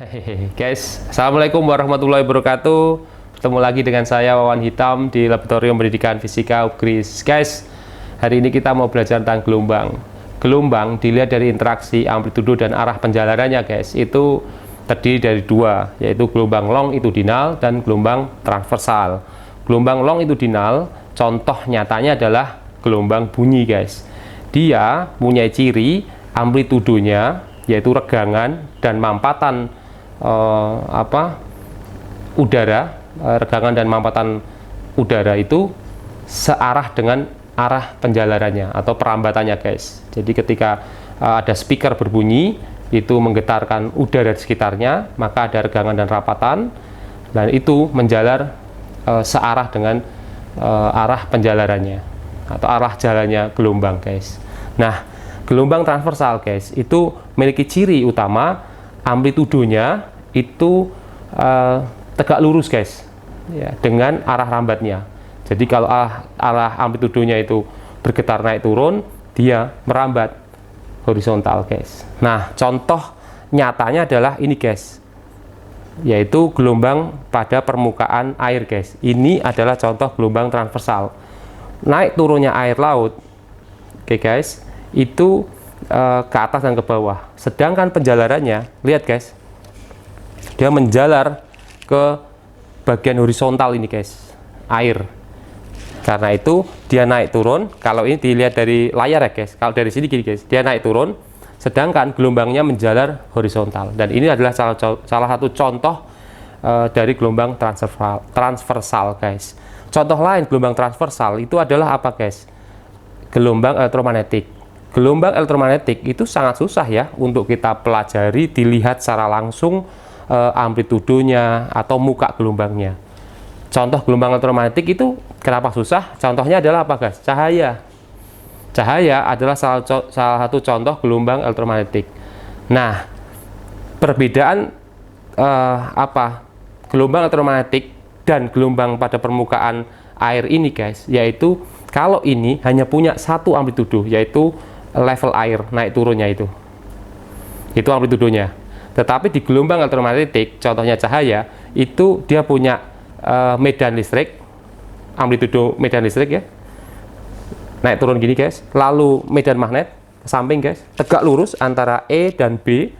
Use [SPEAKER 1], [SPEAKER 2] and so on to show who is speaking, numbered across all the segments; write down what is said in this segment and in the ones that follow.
[SPEAKER 1] Hehehe, guys, assalamualaikum warahmatullahi wabarakatuh. Bertemu lagi dengan saya Wawan Hitam di Laboratorium Pendidikan Fisika UGRIS. Guys, hari ini kita mau belajar tentang gelombang. Gelombang dilihat dari interaksi, amplitudo, dan arah penjalarannya, guys. Itu terdiri dari dua, yaitu gelombang longitudinal dan gelombang transversal. Gelombang longitudinal, contoh nyatanya adalah gelombang bunyi, guys. Dia punya ciri amplitudonya, yaitu regangan dan mampatan udara, regangan dan mampatan udara itu searah dengan arah penjalarannya atau perambatannya, guys. Jadi ketika ada speaker berbunyi, itu menggetarkan udara di sekitarnya, maka ada regangan dan rapatan, dan itu menjalar searah dengan arah penjalarannya atau arah jalannya gelombang, guys. Nah, gelombang transversal, guys, itu memiliki ciri utama amplitudonya itu tegak lurus, guys, ya, dengan arah rambatnya. Jadi kalau arah amplitudonya itu bergetar naik turun, dia merambat horizontal, guys. Nah, contoh nyatanya adalah ini, guys, yaitu gelombang pada permukaan air, guys. Ini adalah contoh gelombang transversal. Naik turunnya air laut, oke, guys, itu ke atas dan ke bawah. Sedangkan penjalarannya, lihat, guys, dia menjalar ke bagian horizontal ini, guys, air. Karena itu dia naik turun. Kalau ini dilihat dari layar, ya, guys, kalau dari sini gini, guys, dia naik turun, sedangkan gelombangnya menjalar horizontal. Dan ini adalah salah satu contoh dari gelombang transversal, guys. Contoh lain gelombang transversal itu adalah apa, guys? Gelombang elektromagnetik. Gelombang elektromagnetik itu sangat susah, ya, untuk kita pelajari, dilihat secara langsung amplitudonya atau muka gelombangnya. Contoh gelombang elektromagnetik itu kenapa susah? Contohnya adalah apa, guys? Cahaya. Cahaya adalah salah satu contoh gelombang elektromagnetik. Nah, perbedaan gelombang elektromagnetik dan gelombang pada permukaan air ini, guys, yaitu kalau ini hanya punya satu amplitudo, yaitu level air naik turunnya itu amplitudonya. Tetapi di gelombang elektromagnetik, contohnya cahaya, itu dia punya medan listrik, amplitudo medan listrik, ya, naik turun gini, guys. Lalu medan magnet ke samping, guys, tegak lurus antara E dan B,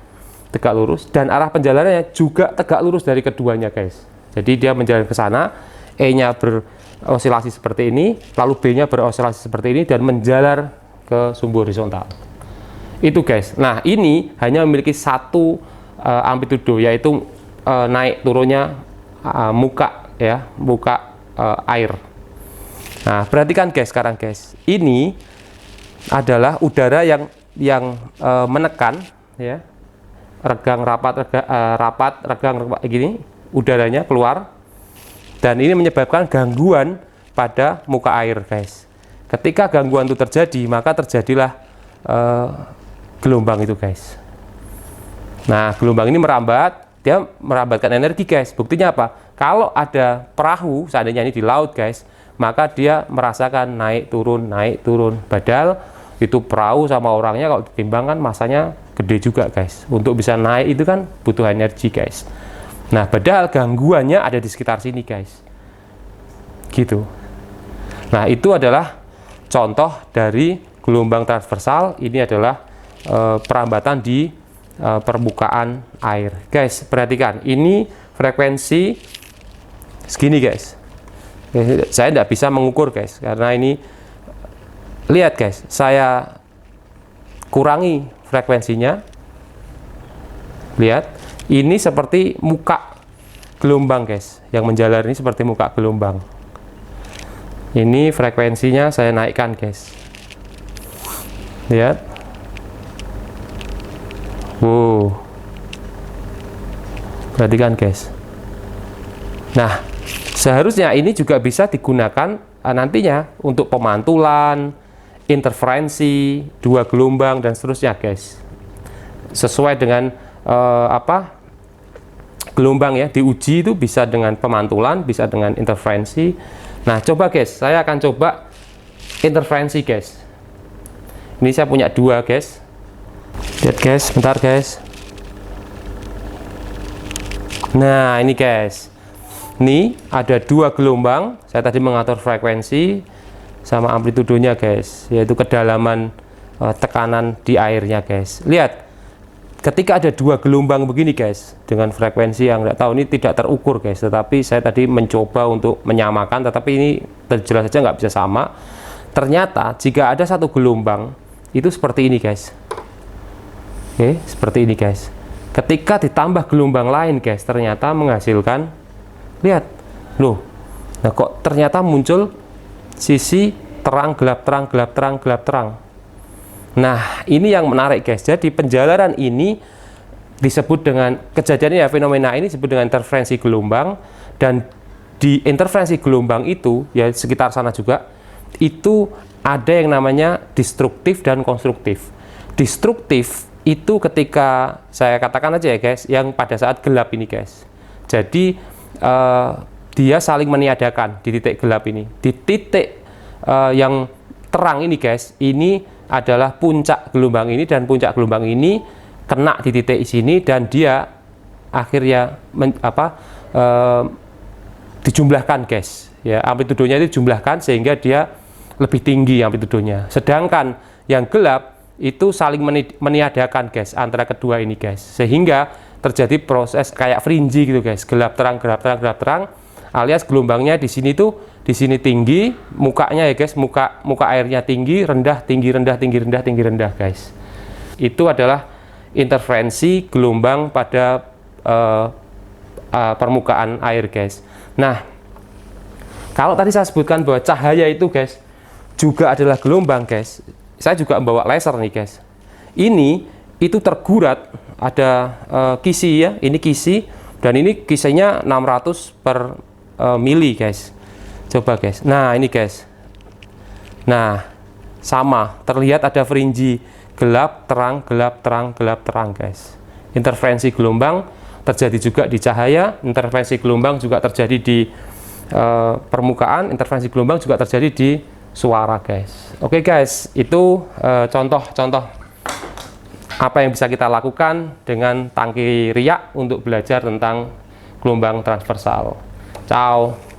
[SPEAKER 1] tegak lurus, dan arah penjalarannya juga tegak lurus dari keduanya, guys. Jadi dia menjalar ke sana, E-nya berosilasi seperti ini, lalu B-nya berosilasi seperti ini, dan menjalar ke sumbu horizontal. Itu, guys. Nah, ini hanya memiliki satu amplitudo, yaitu naik turunnya muka air. Nah, perhatikan, guys, sekarang, guys, ini adalah udara yang menekan, ya, regang rapat, regang gini, udaranya keluar, dan ini menyebabkan gangguan pada muka air, guys. Ketika gangguan itu terjadi, maka terjadilah gelombang itu, guys. Nah, gelombang ini merambat, dia merambatkan energi, guys. Buktinya apa? Kalau ada perahu, seandainya ini di laut, guys, maka dia merasakan naik turun. Padahal itu perahu sama orangnya kalau ditimbangkan masanya gede juga, guys. Untuk bisa naik itu kan butuh energi, guys. Nah, padahal gangguannya ada di sekitar sini, guys. Gitu. Nah, itu adalah contoh dari gelombang transversal. Ini adalah perambatan di permukaan air, guys. Perhatikan, ini frekuensi segini, guys. Saya tidak bisa mengukur, guys, karena ini, lihat, guys, saya kurangi frekuensinya. Lihat, ini seperti muka gelombang, guys, yang menjalar ini seperti muka gelombang. Ini frekuensinya saya naikkan, guys. Lihat. Wow. Perhatikan, guys. Nah, seharusnya ini juga bisa digunakan nantinya untuk pemantulan, interferensi, dua gelombang, dan seterusnya, guys. Sesuai dengan gelombang, ya, diuji itu bisa dengan pemantulan, bisa dengan interferensi. Nah, coba, guys, saya akan coba interferensi, guys. Ini saya punya dua, guys. Lihat, guys, bentar, guys. Nah, ini guys. Ini ada 2 gelombang. Saya tadi mengatur frekuensi sama amplitudenya guys, yaitu kedalaman tekanan di airnya guys. Lihat, ketika ada 2 gelombang begini guys, dengan frekuensi yang nggak tahu, ini tidak terukur guys, tetapi saya tadi mencoba untuk menyamakan, tetapi ini jelas saja nggak bisa sama. Ternyata jika ada 1 gelombang itu seperti ini guys. Oke, seperti ini guys. Ketika ditambah gelombang lain guys, ternyata menghasilkan, lihat loh, nah kok ternyata muncul sisi terang gelap terang gelap terang gelap terang. Nah, ini yang menarik guys. Jadi penjalaran ini disebut dengan kejadian ya, fenomena ini disebut dengan interferensi gelombang, dan di interferensi gelombang itu ya sekitar sana juga itu ada yang namanya destruktif dan konstruktif. Destruktif itu ketika saya katakan aja ya guys, yang pada saat gelap ini guys. Jadi dia saling meniadakan di titik gelap ini. Di titik yang terang ini guys, ini adalah puncak gelombang ini, dan puncak gelombang ini kena di titik sini, dan dia akhirnya dijumlahkan guys. Ya, amplitudenya itu dijumlahkan sehingga dia lebih tinggi amplitudenya. Sedangkan yang gelap itu saling meniadakan guys antara kedua ini guys, sehingga terjadi proses kayak fringy gitu guys, gelap terang gelap terang gelap terang, alias gelombangnya di sini tuh, di sini tinggi mukanya ya guys, muka airnya tinggi, rendah tinggi rendah tinggi rendah tinggi rendah guys. Itu adalah interferensi gelombang pada permukaan air guys. Nah, kalau tadi saya sebutkan bahwa cahaya itu guys juga adalah gelombang guys, saya juga membawa laser nih guys. Ini itu tergurat, ada kisi ya, ini kisi, dan ini kisinya 600 per mili guys. Coba guys, nah ini guys, nah sama, terlihat ada fringy gelap terang gelap terang gelap terang guys. Interferensi gelombang terjadi juga di cahaya, interferensi gelombang juga terjadi di permukaan, interferensi gelombang juga terjadi di suara guys. Oke guys, itu contoh-contoh apa yang bisa kita lakukan dengan tangki riak untuk belajar tentang gelombang transversal. Ciao.